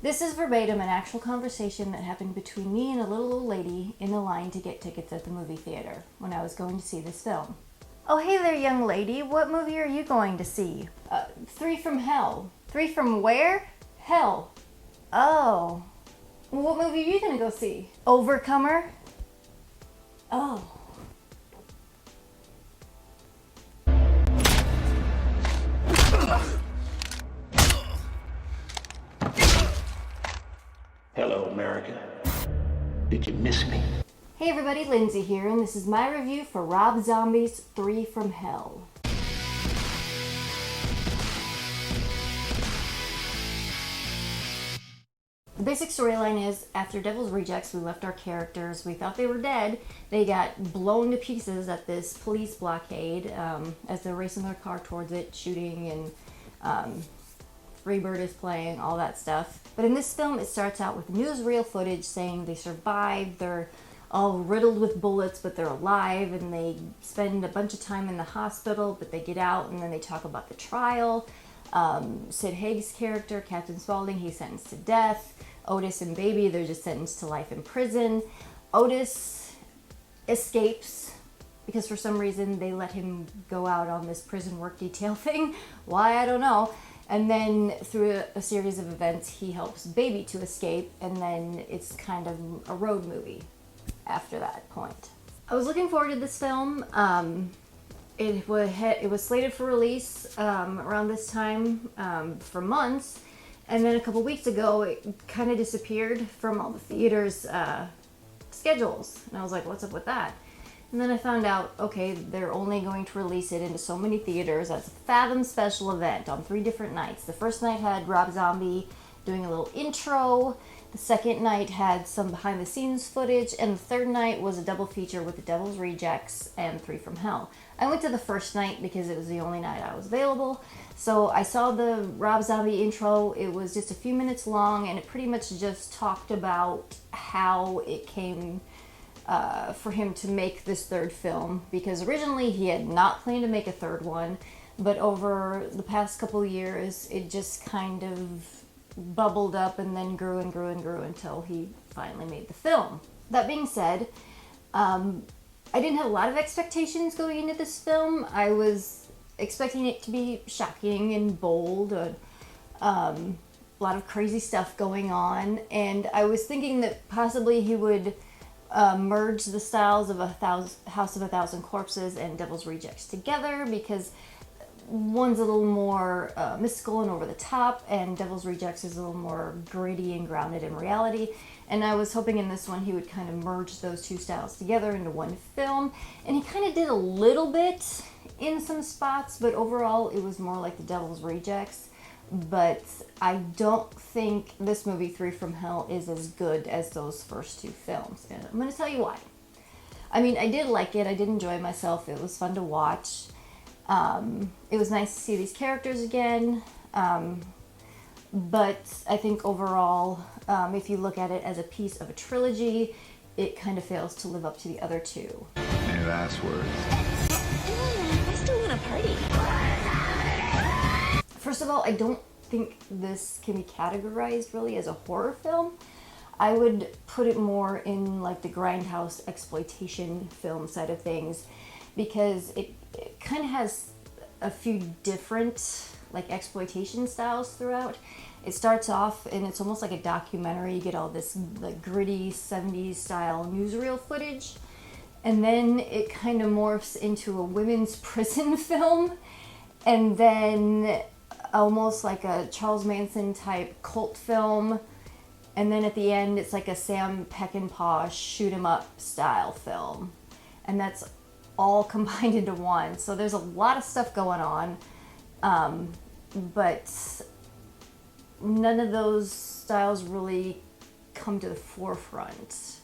This is verbatim an actual conversation that happened between me and a little old lady in the line to get tickets at the movie theater when I was going to see this film. Oh, hey there, young lady. What movie are you going to see? Three from Hell. Three from where? Hell. Oh. What movie are you going to go see? Overcomer? Oh. Hello, America. Did you miss me? Hey everybody, Lindsay here, and this is my review for Rob Zombie's Three from Hell. The basic storyline is, after Devil's Rejects, we left our characters. We thought they were dead. They got blown to pieces at this police blockade as they're racing their car towards it, shooting, and Freebird is playing, all that stuff. But in this film, it starts out with newsreel footage saying they survived. They're all riddled with bullets, but they're alive, and they spend a bunch of time in the hospital, but they get out, and then they talk about the trial. Sid Haig's character, Captain Spaulding, he's sentenced to death. Otis and Baby, they're just sentenced to life in prison. Otis escapes because for some reason they let him go out on this prison work detail thing. Why, I don't know. And then through a series of events, he helps Baby to escape, and then it's kind of a road movie after that point. I was looking forward to this film. It was slated for release around this time for months, and then a couple weeks ago it kind of disappeared from all the theaters' schedules, and I was like, what's up with that? And then I found out, okay, they're only going to release it into so many theaters as a Fathom special event on 3 different nights. The first night had Rob Zombie doing a little intro. The second night had some behind the scenes footage, and the third night was a double feature with The Devil's Rejects and Three from Hell. I went to the first night because it was the only night I was available. So I saw the Rob Zombie intro. It was just a few minutes long, and it pretty much just talked about how it came for him to make this third film, because originally he had not planned to make a third one, but over the past couple years it just kind of bubbled up and then grew and grew and grew until he finally made the film. That being said, I didn't have a lot of expectations going into this film. I was expecting it to be shocking and bold, a lot of crazy stuff going on, and I was thinking that possibly he would merge the styles of House of a Thousand Corpses and Devil's Rejects together, because one's a little more mystical and over the top, and Devil's Rejects is a little more gritty and grounded in reality. And I was hoping in this one he would kind of merge those two styles together into one film, and he kind of did a little bit in some spots, but overall it was more like the Devil's Rejects. But I don't think this movie, Three from Hell, is as good as those first 2 films, and I'm going to tell you why. I mean, I did like it. I did enjoy myself. It was fun to watch. It was nice to see these characters again. But I think overall, if you look at it as a piece of a trilogy, it kind of fails to live up to the other 2. Any last words? I still want to party. First of all, I don't think this can be categorized really as a horror film. I would put it more in like the grindhouse exploitation film side of things, because it kind of has a few different like exploitation styles throughout. It starts off and it's almost like a documentary. You get all this like gritty 70s style newsreel footage, and then it kind of morphs into a women's prison film, and then almost like a Charles Manson type cult film, and then at the end it's like a Sam Peckinpah shoot 'em up style film, and that's all combined into one. So there's a lot of stuff going on, but none of those styles really come to the forefront.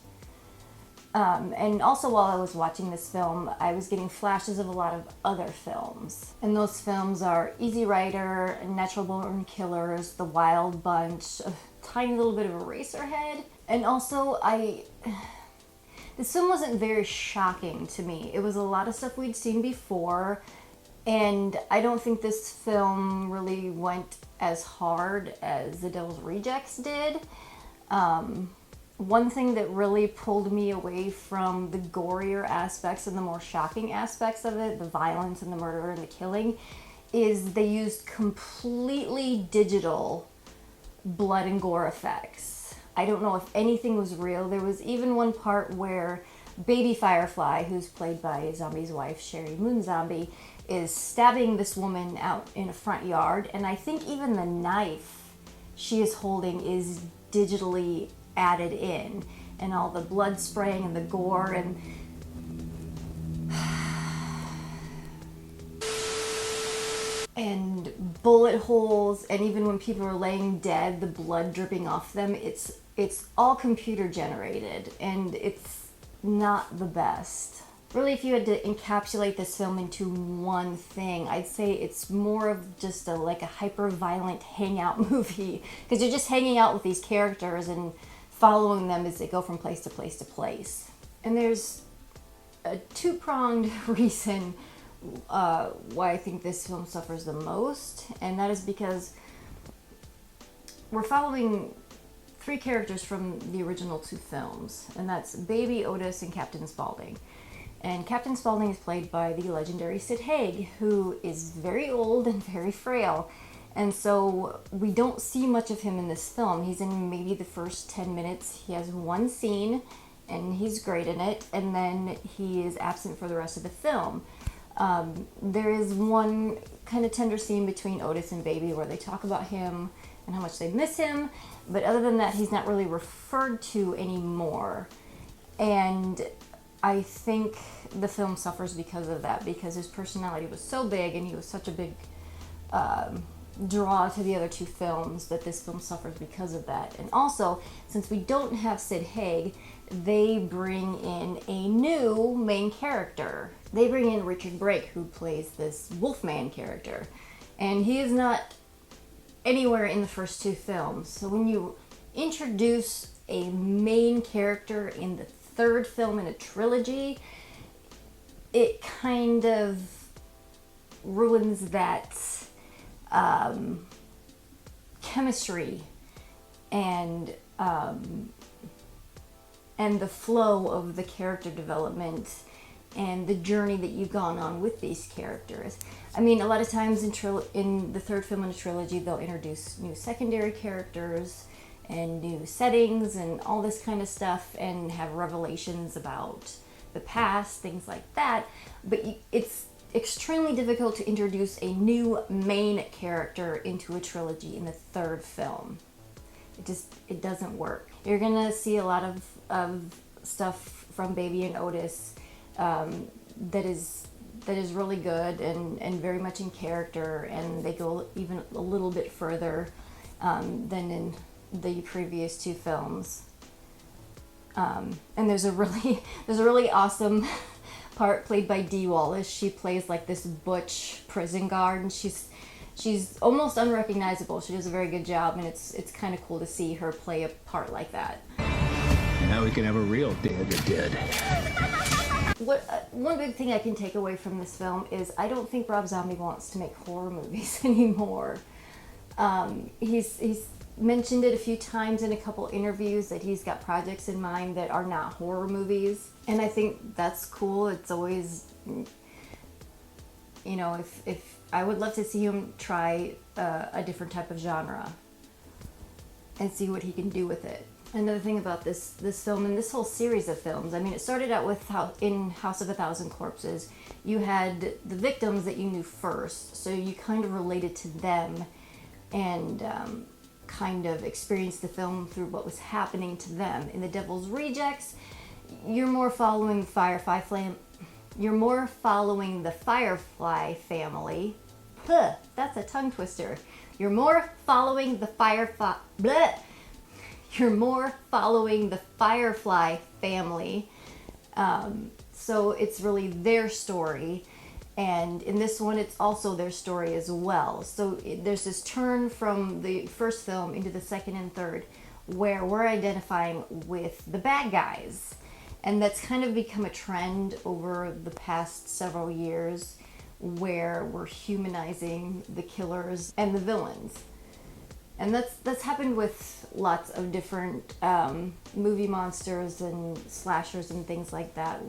And also while I was watching this film, I was getting flashes of a lot of other films. And those films are Easy Rider, Natural Born Killers, The Wild Bunch, a tiny little bit of Eraserhead. And also, this film wasn't very shocking to me. It was a lot of stuff we'd seen before. And I don't think this film really went as hard as The Devil's Rejects did. One thing that really pulled me away from the gorier aspects and the more shocking aspects of it, the violence and the murder and the killing, is they used completely digital blood and gore effects. I don't know if anything was real. There was even one part where baby Firefly, who's played by Zombie's wife, Sherry Moon Zombie, is stabbing this woman out in a front yard, and I think even the knife she is holding is digitally added in, and all the blood spraying and the gore and bullet holes, and even when people are laying dead, the blood dripping off them, it's all computer generated, and it's not the best. Really, if you had to encapsulate this film into one thing, I'd say it's more of just a hyper-violent hangout movie, because you're just hanging out with these characters and following them as they go from place to place to place. And there's a two-pronged reason why I think this film suffers the most, and that is because we're following three characters from the original two films, and that's Baby, Otis, and Captain Spaulding. And Captain Spaulding is played by the legendary Sid Haig, who is very old and very frail. And so we don't see much of him in this film. He's in maybe the first 10 minutes. He has one scene, and he's great in it. And then he is absent for the rest of the film. There is one kind of tender scene between Otis and Baby where they talk about him and how much they miss him. But other than that, he's not really referred to anymore. And I think the film suffers because of that, because his personality was so big and he was such a big draw to the other two films, that this film suffers because of that. And also, since we don't have Sid Haig, they bring in a new main character. They bring in Richard Brake, who plays this Wolfman character. And he is not anywhere in the first two films. So when you introduce a main character in the third film in a trilogy, it kind of ruins that chemistry and the flow of the character development and the journey that you've gone on with these characters. I mean, a lot of times in the third film in a trilogy, they'll introduce new secondary characters and new settings and all this kind of stuff, and have revelations about the past, things like that. But it's extremely difficult to introduce a new main character into a trilogy in the third film. It doesn't work. You're gonna see a lot of stuff from Baby and Otis that is really good and very much in character, and they go even a little bit further than in the previous two films. And there's a really awesome part played by Dee Wallace. She plays like this butch prison guard, and she's almost unrecognizable. She does a very good job, and it's kind of cool to see her play a part like that. Now we can have a real Day of the Dead. One big thing I can take away from this film is I don't think Rob Zombie wants to make horror movies anymore. He's mentioned it a few times in a couple interviews that he's got projects in mind that are not horror movies, and I think that's cool. It's always, if I would love to see him try a different type of genre and see what he can do with it. Another thing about this film and this whole series of films, I mean, it started out with in House of a Thousand Corpses, you had the victims that you knew first, so you kind of related to them and kind of experienced the film through what was happening to them. In The Devil's Rejects, you're more following the Firefly family. That's a tongue twister. You're more following the Firefly family. So it's really their story. And in this one, it's also their story as well. So there's this turn from the first film into the second and third where we're identifying with the bad guys. And that's kind of become a trend over the past several years where we're humanizing the killers and the villains. And that's happened with lots of different movie monsters and slashers and things like that.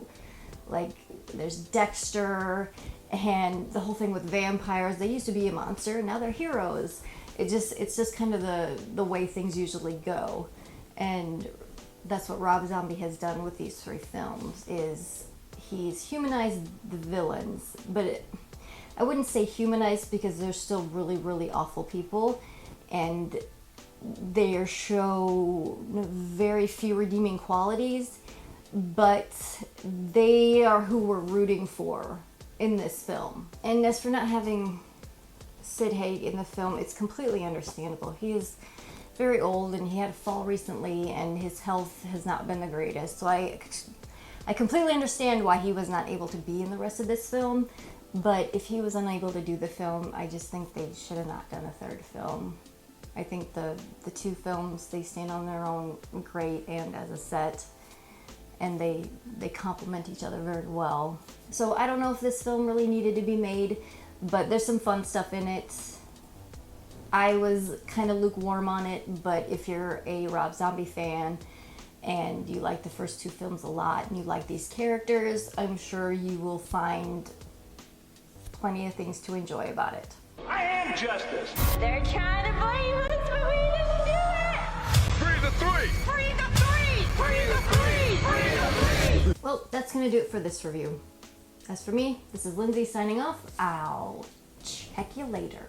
Like there's Dexter, and the whole thing with vampires. They used to be a monster, now they're heroes. It's just kind of the way things usually go. And that's what Rob Zombie has done with these 3 films, is he's humanized the villains, but I wouldn't say humanized, because they're still really, really awful people, and they show very few redeeming qualities, but they are who we're rooting for in this film. And as for not having Sid Haig in the film, it's completely understandable. He is very old and he had a fall recently and his health has not been the greatest. So I completely understand why he was not able to be in the rest of this film. But if he was unable to do the film, I just think they should have not done a 3rd film. I think the 2 films, they stand on their own great and as a set, and they complement each other very well. So I don't know if this film really needed to be made, but there's some fun stuff in it. I was kind of lukewarm on it, but if you're a Rob Zombie fan and you like the first 2 films a lot and you like these characters, I'm sure you will find plenty of things to enjoy about it. I am justice. They're trying to blame us, but we didn't do it! Free the 3! Free the 3! Free the 3! Free the 3! Well, that's going to do it for this review. As for me, this is Lindsay signing off. I'll check you later.